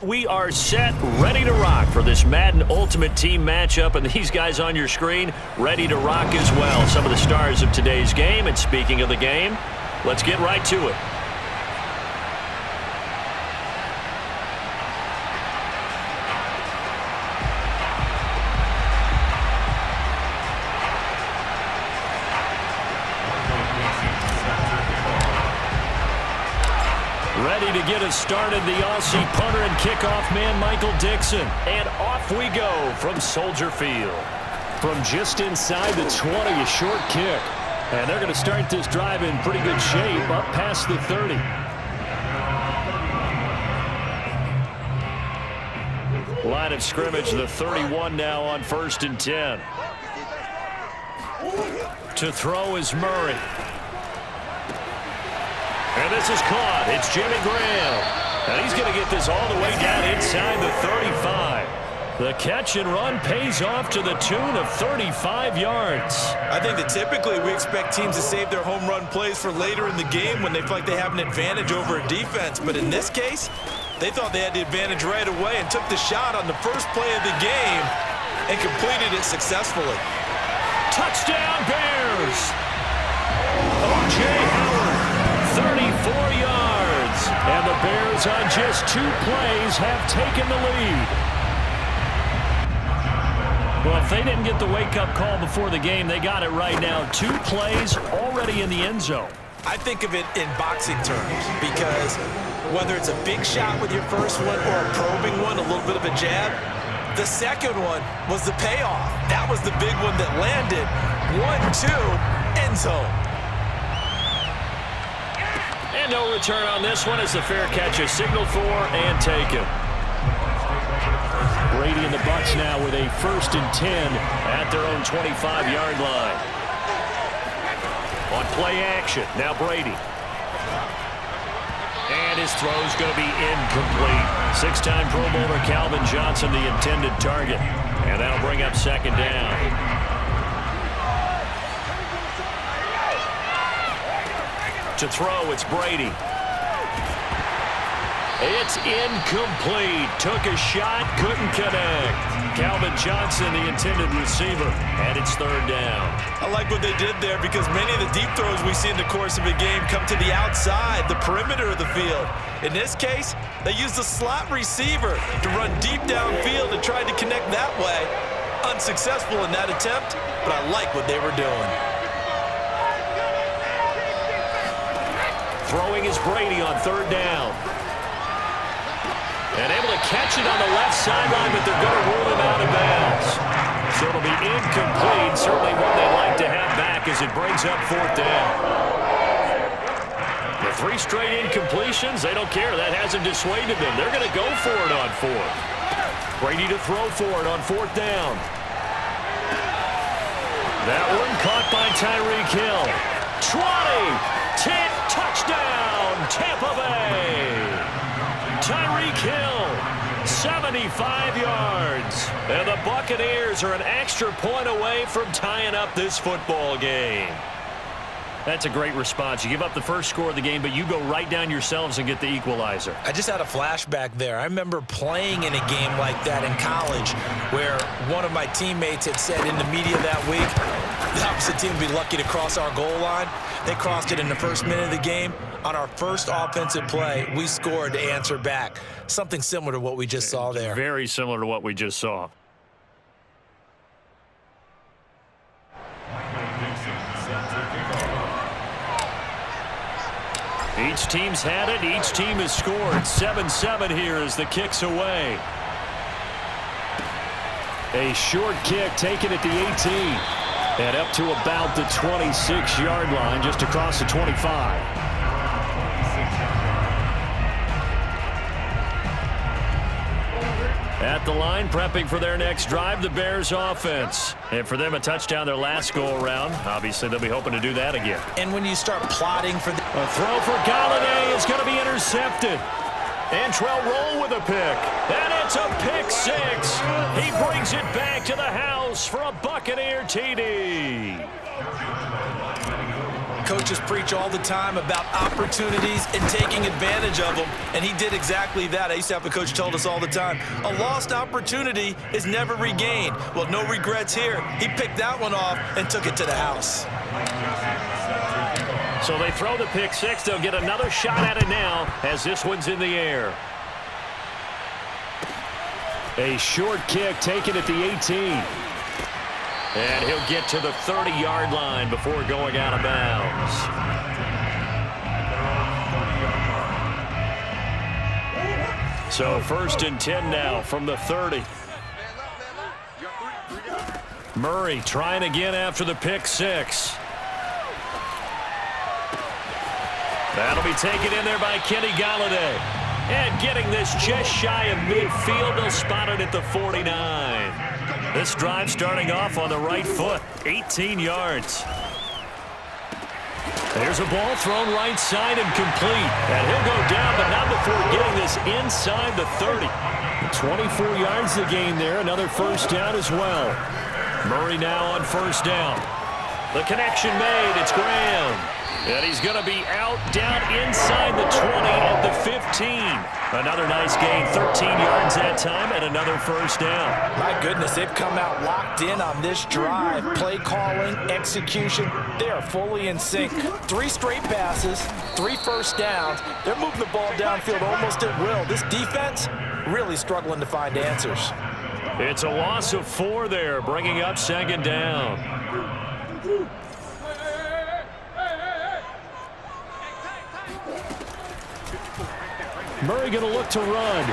we are set, ready to rock for this Madden Ultimate Team matchup, and these guys on your screen ready to rock as well. Some of the stars of today's game, and speaking of the game, let's get right to it. Ready to get us started, the Aussie punter and kickoff man, Michael Dixon. And off we go from Soldier Field. From just inside the 20, a short kick. And they're going to start this drive in pretty good shape, up past the 30. Line of scrimmage, the 31 now on 1st and 10. To throw is Murray. And this is caught. It's Jimmy Graham. And he's going to get this all the way down inside the 35. The catch and run pays off to the tune of 35 yards. I think that typically we expect teams to save their home run plays for later in the game when they feel like they have an advantage over a defense. But in this case, they thought they had the advantage right away and took the shot on the first play of the game and completed it successfully. Touchdown, Bears! O.J. Howard. 34 yards, and the Bears on just 2 plays have taken the lead. Well, if they didn't get the wake-up call before the game, they got it right now. 2 plays already in the end zone. I think of it in boxing terms because whether it's a big shot with your first one or a probing one, a little bit of a jab, the second one was the payoff. That was the big one that landed. 1-2, end zone. And no return on this one as the fair catch is signaled for and taken. Brady and the Bucs now with a 1st and 10 at their own 25-yard line. On play action, now Brady. And his throw's going to be incomplete. 6-time Pro Bowler Calvin Johnson, the intended target. And that'll bring up 2nd down. To throw, it's Brady. It's incomplete. Took a shot, couldn't connect. Calvin Johnson, the intended receiver, and it's 3rd down. I like what they did there because many of the deep throws we see in the course of a game come to the outside, the perimeter of the field. In this case, they used the slot receiver to run deep downfield and tried to connect that way. Unsuccessful in that attempt, but I like what they were doing. Throwing is Brady on 3rd down. And able to catch it on the left sideline, but they're going to rule him out of bounds. So it'll be incomplete. Certainly one they'd like to have back as it brings up 4th down. The 3 straight incompletions, they don't care. That hasn't dissuaded them. They're going to go for it on 4th. Brady to throw for it on 4th down. That one caught by Tyreek Hill. 20. 10, touchdown, Tampa Bay. Tyreek Hill, 75 yards. And the Buccaneers are an extra point away from tying up this football game. That's a great response. You give up the first score of the game, but you go right down yourselves and get the equalizer. I just had a flashback there. I remember playing in a game like that in college where one of my teammates had said in the media that week, the opposite team would be lucky to cross our goal line. They crossed it in the first minute of the game. On our first offensive play, we scored to answer back. Something similar to what we just saw there. Very similar to what we just saw. Each team's had it. Each team has scored. 7-7 here as the kick's away. A short kick taken at the 18. And up to about the 26-yard line, just across the 25. At the line, prepping for their next drive, the Bears offense. And for them, a touchdown their last go-around. Obviously, they'll be hoping to do that again. And when you start plotting for the... A throw for Galladay is going to be intercepted. Antrell Roll with a pick. And it's a pick 6. He brings it back to the house for a Buccaneer TD. coaches preach all the time about opportunities and taking advantage of them, and he did exactly that. I used to have a coach told us all the time, a lost opportunity is never regained. Well, no regrets here. He picked that one off and took it to the house. So they throw the pick six. They'll get another shot at it now as this one's in the air. A short kick taken at the 18. And he'll get to the 30-yard line before going out of bounds. So 1st and 10 now from the 30. Murray trying again after the pick six. That'll be taken in there by Kenny Golladay. And getting this just shy of midfield, they'll spot it at the 49. This drive starting off on the right foot, 18 yards. There's a ball thrown right side and complete. And he'll go down, but not before getting this inside the 30. 24 yards to gain there, another first down as well. Murray now on first down. The connection made, it's Graham. And he's going to be out down inside the 20 at the 15. Another nice gain, 13 yards that time, and another first down. My goodness, they've come out locked in on this drive. Play calling, execution, they are fully in sync. 3 straight passes, 3 first downs. They're moving the ball downfield almost at will. This defense really struggling to find answers. It's a loss of 4 there, bringing up 2nd down. Murray going to look to run.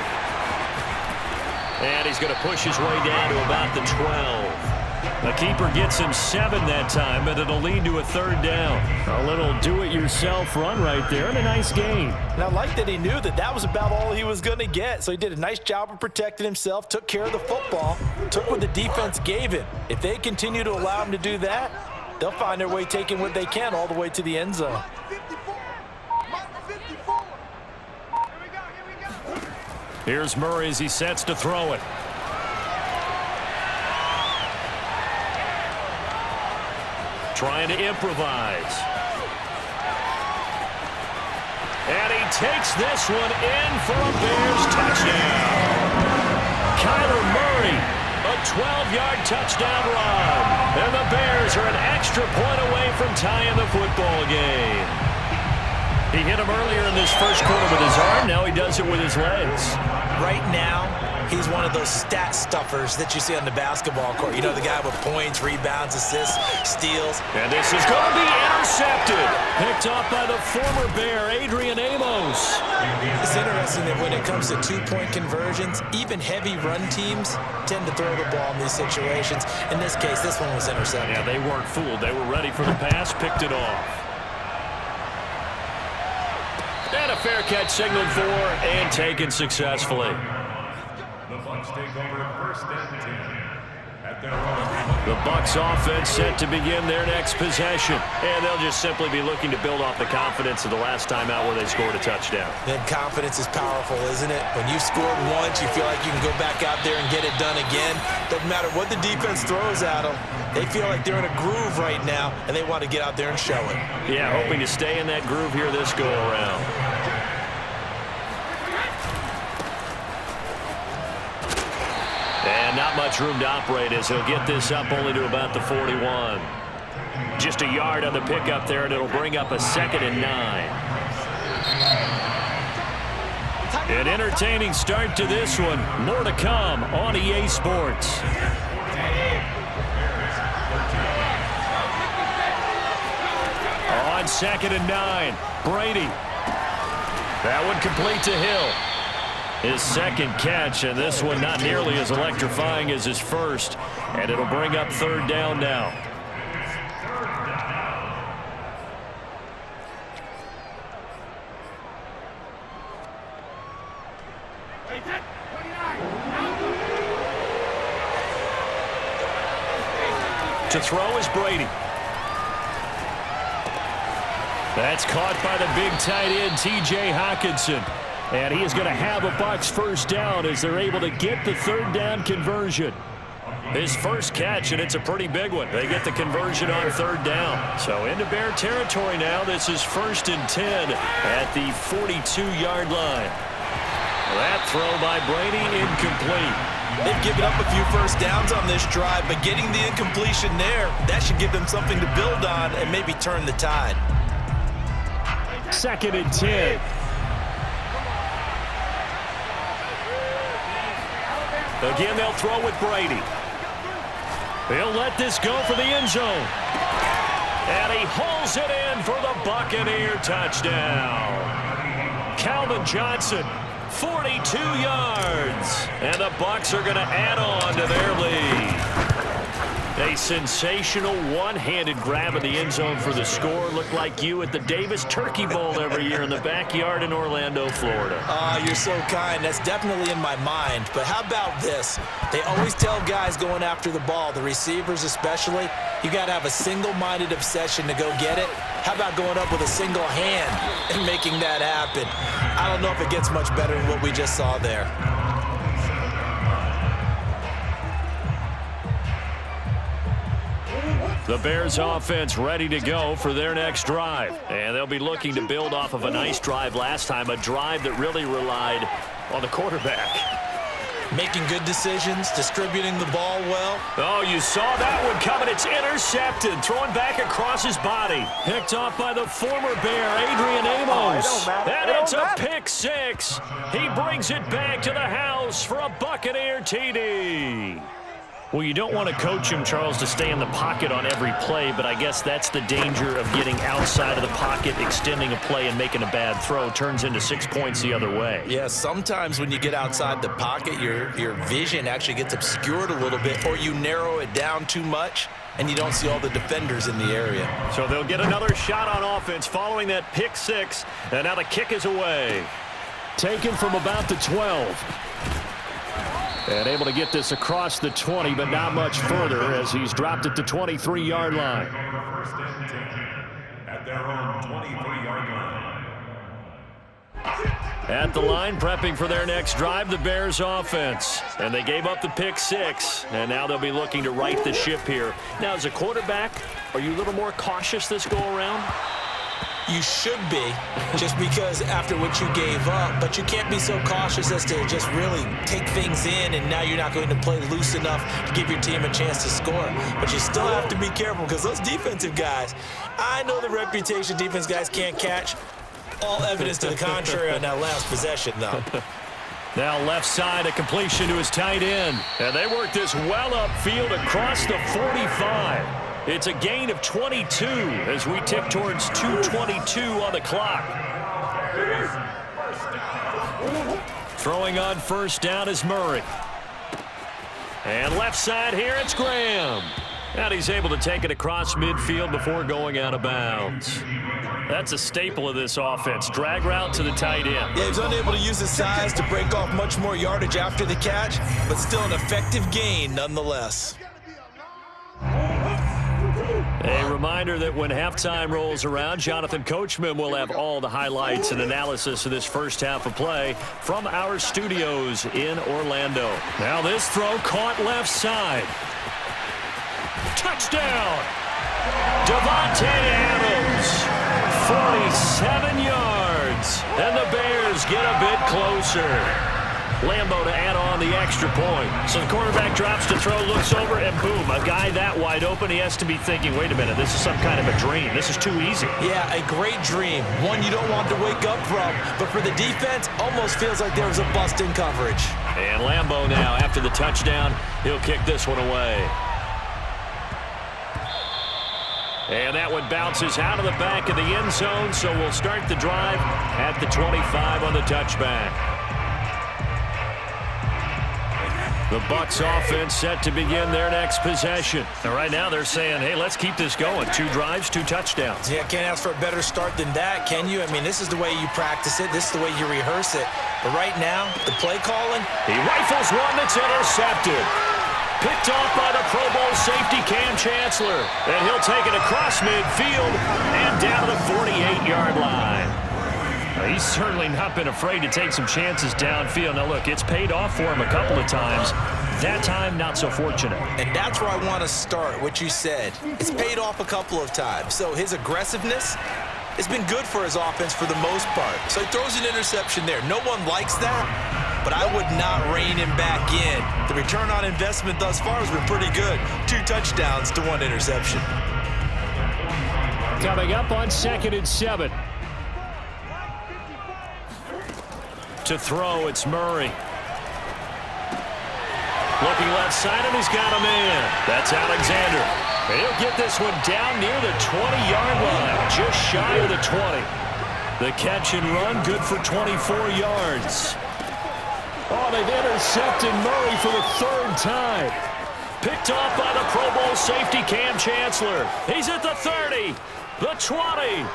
And he's going to push his way down to about the 12. The keeper gets him 7 that time, but it'll lead to a 3rd down. A little do-it-yourself run right there and a nice gain. And I like that he knew that that was about all he was going to get. So he did a nice job of protecting himself, took care of the football, took what the defense gave him. If they continue to allow him to do that, they'll find their way taking what they can all the way to the end zone. Here's Murray as he sets to throw it. Trying to improvise. And he takes this one in for a Bears touchdown. Kyler Murray, a 12-yard touchdown run. And the Bears are an extra point away from tying the football game. He hit him earlier in this first quarter with his arm. Now he does it with his legs. Right now, he's one of those stat stuffers that you see on the basketball court. You know, the guy with points, rebounds, assists, steals. And this is going to be intercepted. Picked off by the former Bear, Adrian Amos. It's interesting that when it comes to two-point conversions, even heavy run teams tend to throw the ball in these situations. In this case, this one was intercepted. Yeah, they weren't fooled. They were ready for the pass, picked it off. And a fair catch signaled for and taken successfully. The Bucs take over 1st and 10 at their The Bucs offense set to begin their next possession. And they'll just simply be looking to build off the confidence of the last time out where they scored a touchdown. Then confidence is powerful, isn't it? When you've scored once, you feel like you can go back out there and get it done again. Doesn't matter what the defense throws at them. They feel like they're in a groove right now, and they want to get out there and show it. Yeah, hoping to stay in that groove here this go-around. And not much room to operate as he'll get this up only to about the 41. Just a yard on the pickup there, and it'll bring up a 2nd and 9. An entertaining start to this one. More to come on EA Sports. On 2nd and 9, Brady. That one complete to Hill. His 2nd catch, and this one not nearly as electrifying as his first. And it'll bring up 3rd down now. To throw is Brady. That's caught by the big tight end, T.J. Hockenson. And he is going to have a Bucs first down as they're able to get the 3rd down conversion. His first catch, and it's a pretty big one. They get the conversion on third down. So into Bear territory now. This is 1st and 10 at the 42-yard line. That throw by Brady incomplete. They've given up a few first downs on this drive, but getting the incompletion there, that should give them something to build on and maybe turn the tide. 2nd and 10. Again, they'll throw with Brady. He'll let this go for the end zone. And he hauls it in for the Buccaneer touchdown. Calvin Johnson, 42 yards. And the Bucs are going to add on to their lead. A sensational one-handed grab in the end zone for the score. Looked like you at the Davis Turkey Bowl every year in the backyard in Orlando, Florida. You're so kind. That's definitely in my mind. But how about this? They always tell guys going after the ball, the receivers especially, you got to have a single-minded obsession to go get it. How about going up with a single hand and making that happen? I don't know if it gets much better than what we just saw there. The Bears offense ready to go for their next drive. And they'll be looking to build off of a nice drive last time, a drive that really relied on the quarterback. Making good decisions, distributing the ball well. Oh, you saw that one coming. It's intercepted, throwing back across his body. Picked off by the former Bear, Adrian Amos. And it's a pick six. He brings it back to the house for a Buccaneer TD. Well, you don't want to coach him, Charles, to stay in the pocket on every play, but I guess that's the danger of getting outside of the pocket, extending a play, and making a bad throw. Turns into 6 points the other way. Yeah, sometimes when you get outside the pocket, your vision actually gets obscured a little bit, or you narrow it down too much, and you don't see all the defenders in the area. So they'll get another shot on offense following that pick six, and now the kick is away. Taken from about the 12. And able to get this across the 20, but not much further as he's dropped at the 23-yard line. First and 10 at their own 23-yard line. At the line, prepping for their next drive, the Bears offense. And they gave up the pick six, and now they'll be looking to right the ship here. Now, as a quarterback, are you a little more cautious this go-around? You should be, just because after what you gave up, but you can't be so cautious as to just really take things in, and now you're not going to play loose enough to give your team a chance to score. But you still have to be careful because those defensive guys, I know the reputation defense guys can't catch. All evidence to the contrary on that last possession, though. Now left side, a completion to his tight end. And they work this well upfield across the 45. It's a gain of 22 as we tick towards 2:22 on the clock. Throwing on first down is Murray. And left side here, it's Graham. And he's able to take it across midfield before going out of bounds. That's a staple of this offense. Drag route to the tight end. Yeah, he's unable to use his size to break off much more yardage after the catch, but still an effective gain nonetheless. A reminder that when halftime rolls around, Jonathan Coachman will have all the highlights and analysis of this first half of play from our studios in Orlando. Now this throw caught left side. Touchdown! Davante Adams, 47 yards, and the Bears get a bit closer. Lambo to add on the extra point. So the quarterback drops to throw, looks over, and boom, a guy that wide open, he has to be thinking, wait a minute, this is some kind of a dream. This is too easy. Yeah, a great dream. One you don't want to wake up from. But for the defense, almost feels like there was a bust in coverage. And Lambo now, after the touchdown, he'll kick this one away. And that one bounces out of the back of the end zone, so we'll start the drive at the 25 on the touchback. The Bucs offense set to begin their next possession. And right now they're saying, hey, let's keep this going. 2 drives, 2 touchdowns. Yeah, can't ask for a better start than that, can you? I mean, this is the way you practice it. This is the way you rehearse it. But right now, the play calling. He rifles one that's intercepted. Picked off by the Pro Bowl safety Cam Chancellor. And he'll take it across midfield and down to the 48-yard line. He's certainly not been afraid to take some chances downfield. Now, look, it's paid off for him a couple of times. That time, not so fortunate. And that's where I want to start, what you said. It's paid off a couple of times. So his aggressiveness has been good for his offense for the most part. So he throws an interception there. No one likes that, but I would not rein him back in. The return on investment thus far has been pretty good. 2 touchdowns to 1 interception. Coming up on 2nd and 7. To throw, it's Murray. Looking left side, and he's got a man. That's Alexander. And he'll get this one down near the 20-yard line, just shy of the 20. The catch and run, good for 24 yards. Oh, they've intercepted Murray for the 3rd time. Picked off by the Pro Bowl safety Cam Chancellor. He's at the 30, the 20,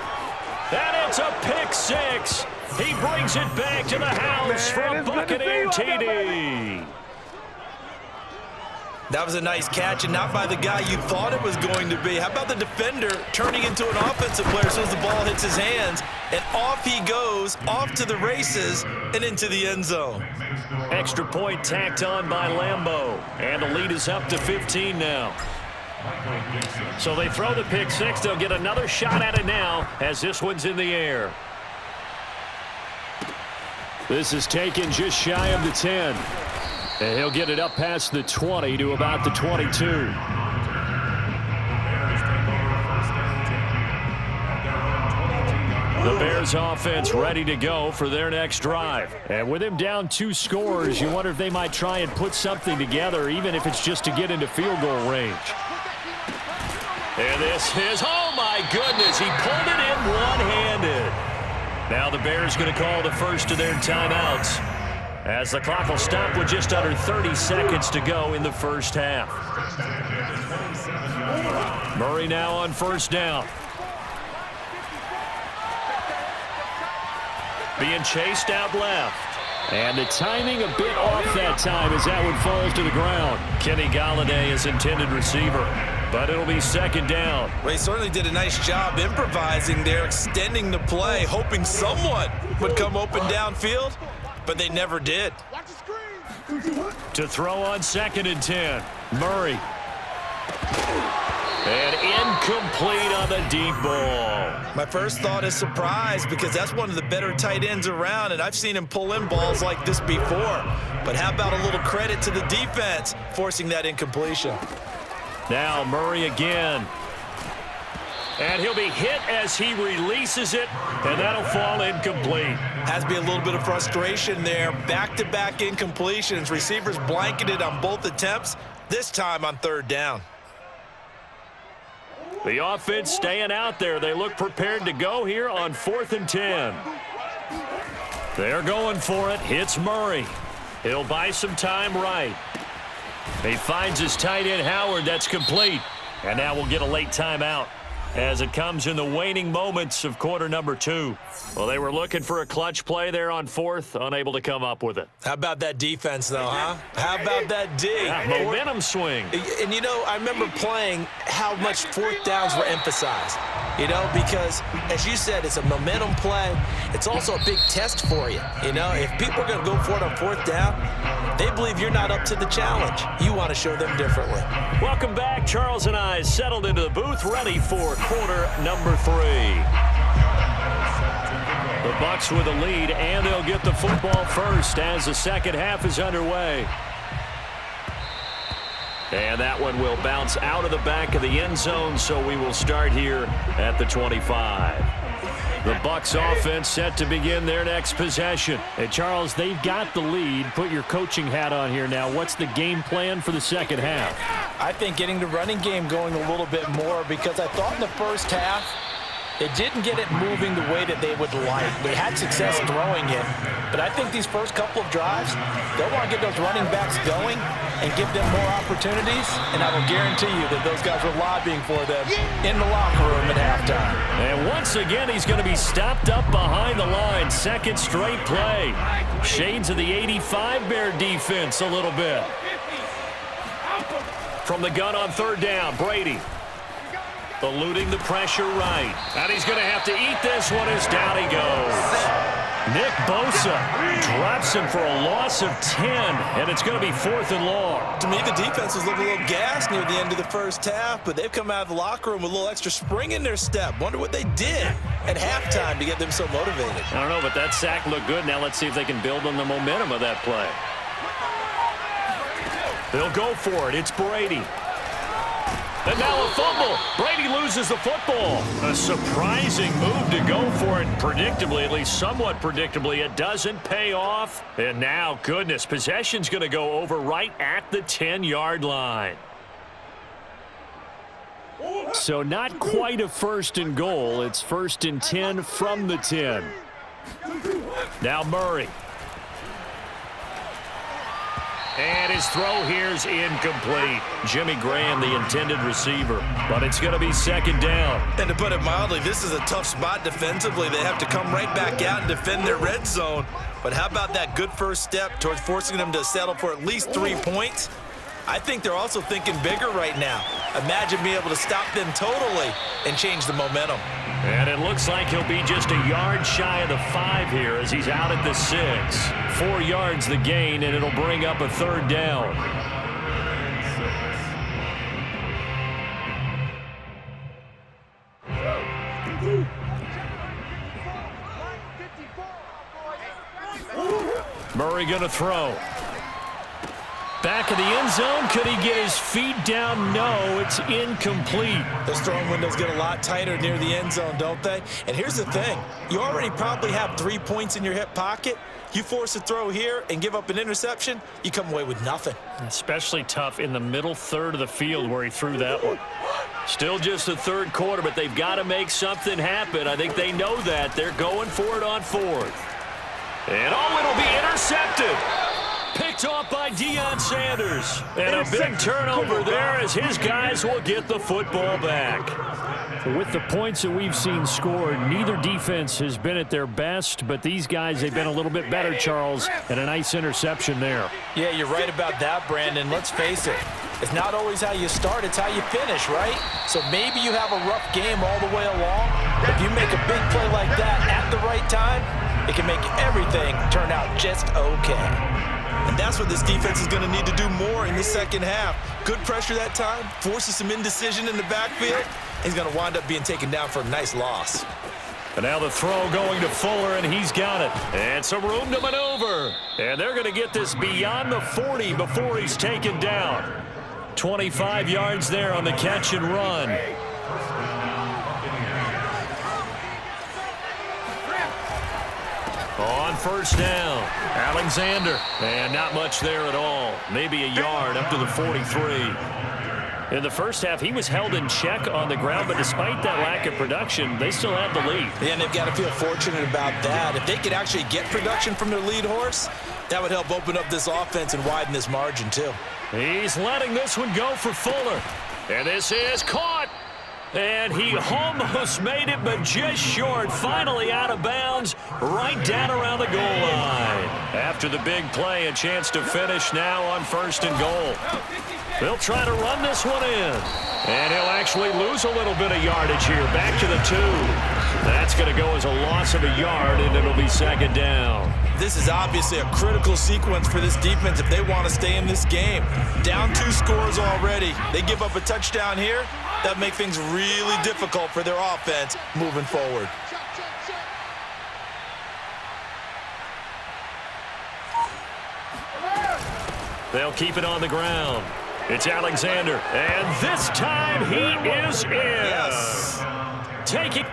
and it's a pick 6. He brings it back to the house for a Buccaneer TD. That was a nice catch, and not by the guy you thought it was going to be. How about the defender turning into an offensive player as soon as the ball hits his hands, and off he goes, off to the races, and into the end zone. Extra point tacked on by Lambeau, and the lead is up to 15 now. So they throw the pick 6. They'll get another shot at it now as this one's in the air. This is taken just shy of the 10. And he'll get it up past the 20 to about the 22. The Bears offense ready to go for their next drive. And with him down 2 scores, you wonder if they might try and put something together, even if it's just to get into field goal range. And this is, oh my goodness, he pulled it in one-handed. Now the Bears going to call the first of their timeouts, as the clock will stop with just under 30 seconds to go in the first half. Murray now on 1st down. Being chased out left. And the timing a bit off that time as that one falls to the ground. Kenny Golladay is intended receiver, but it'll be 2nd down. Well, he certainly did a nice job improvising there, extending the play, hoping someone would come open downfield. But they never did. To throw on 2nd and 10. Murray. And incomplete on the deep ball. My first thought is surprise, because that's one of the better tight ends around, and I've seen him pull in balls like this before. But how about a little credit to the defense forcing that incompletion? Now Murray again. And he'll be hit as he releases it, and that'll fall incomplete. Has to be a little bit of frustration there. Back-to-back incompletions. Receivers blanketed on both attempts, this time on 3rd down. The offense staying out there. They look prepared to go here on 4th and 10. They're going for it. Hits Murray. He'll buy some time right. He finds his tight end Howard. That's complete. And now we'll get a late timeout as it comes in the waning moments of quarter number 2. Well, they were looking for a clutch play there on 4th, unable to come up with it. How about that defense, though, huh? How about that D? Yeah, momentum swing. And, you know, I remember playing how much 4th downs were emphasized, you know, because, as you said, it's a momentum play. It's also a big test for you, you know. If people are going to go for it on 4th down, they believe you're not up to the challenge. You want to show them differently. Welcome back. Charles and I settled into the booth, ready for quarter number 3. The Bucs with a lead, and they'll get the football first as the second half is underway. And that one will bounce out of the back of the end zone, so we will start here at the 25. The Bucs offense set to begin their next possession. And Charles, they've got the lead. Put your coaching hat on here now. What's the game plan for the second half? I think getting the running game going a little bit more, because I thought in the first half they didn't get it moving the way that they would like. They had success throwing it, but I think these first couple of drives, they'll want to get those running backs going and give them more opportunities, and I will guarantee you that those guys were lobbying for them in the locker room at halftime. And once again, he's going to be stopped up behind the line. 2nd straight play. Shades of the 85 Bear defense a little bit. From the gun on 3rd down, Brady. Eluding the pressure right. And he's going to have to eat this one as down he goes. Nick Bosa drops him for a loss of 10, and it's going to be 4th and long. To me, the defense was looking a little gassed near the end of the first half, but they've come out of the locker room with a little extra spring in their step. Wonder what they did at halftime to get them so motivated. I don't know, but that sack looked good. Now let's see if they can build on the momentum of that play. They'll go for it. It's Brady. And now a fumble. Brady loses the football. A surprising move to go for it. Predictably, at least somewhat predictably, it doesn't pay off. And now, goodness, possession's going to go over right at the 10-yard line. So not quite a 1st and goal. It's 1st and 10 from the 10. Now Murray. And his throw here's incomplete. Jimmy Graham, the intended receiver. But it's going to be 2nd down. And to put it mildly, this is a tough spot defensively. They have to come right back out and defend their red zone. But how about that good first step towards forcing them to settle for at least 3 points? I think they're also thinking bigger right now. Imagine being able to stop them totally and change the momentum. And it looks like he'll be just a yard shy of the 5 here as he's out at the 6. 4 yards the gain, and it'll bring up a 3rd down. Murray going to throw. Back of the end zone. Could he get his feet down? No, it's incomplete. Those throwing windows get a lot tighter near the end zone, don't they? And here's the thing. You already probably have 3 points in your hip pocket. You force a throw here and give up an interception, you come away with nothing. Especially tough in the middle third of the field where he threw that one. Still just the 3rd quarter, but they've got to make something happen. I think they know that. They're going for it on 4th. And it'll be intercepted. Picked off by Deion Sanders. And a big turnover there as his guys will get the football back. With the points that we've seen scored, neither defense has been at their best, but these guys, they've been a little bit better, Charles, and a nice interception there. Yeah, you're right about that, Brandon. Let's face it. It's not always how you start, it's how you finish, right? So maybe you have a rough game all the way along. If you make a big play like that at the right time, it can make everything turn out just okay. And that's what this defense is going to need to do more in the 2nd half. Good pressure that time, forces some indecision in the backfield. He's going to wind up being taken down for a nice loss. And now the throw going to Fuller, and he's got it. And some room to maneuver. And they're going to get this beyond the 40 before he's taken down. 25 yards there on the catch and run. On 1st down, Alexander. And not much there at all. Maybe a yard up to the 43. In the first half, he was held in check on the ground, but despite that lack of production, they still had the lead. Yeah, and they've got to feel fortunate about that. If they could actually get production from their lead horse, that would help open up this offense and widen this margin, too. He's letting this one go for Fuller. And this is caught. And he almost made it, but just short. Finally out of bounds, right down around the goal line. After the big play, a chance to finish now on 1st and goal. They'll try to run this one in. And he'll actually lose a little bit of yardage here. Back to the 2. That's going to go as a loss of a yard, and it'll be 2nd down. This is obviously a critical sequence for this defense if they want to stay in this game. Down 2 scores already. They give up a touchdown here. That makes things really difficult for their offense moving forward. They'll keep it on the ground. It's Alexander, and this time he is in. Yes. Take it.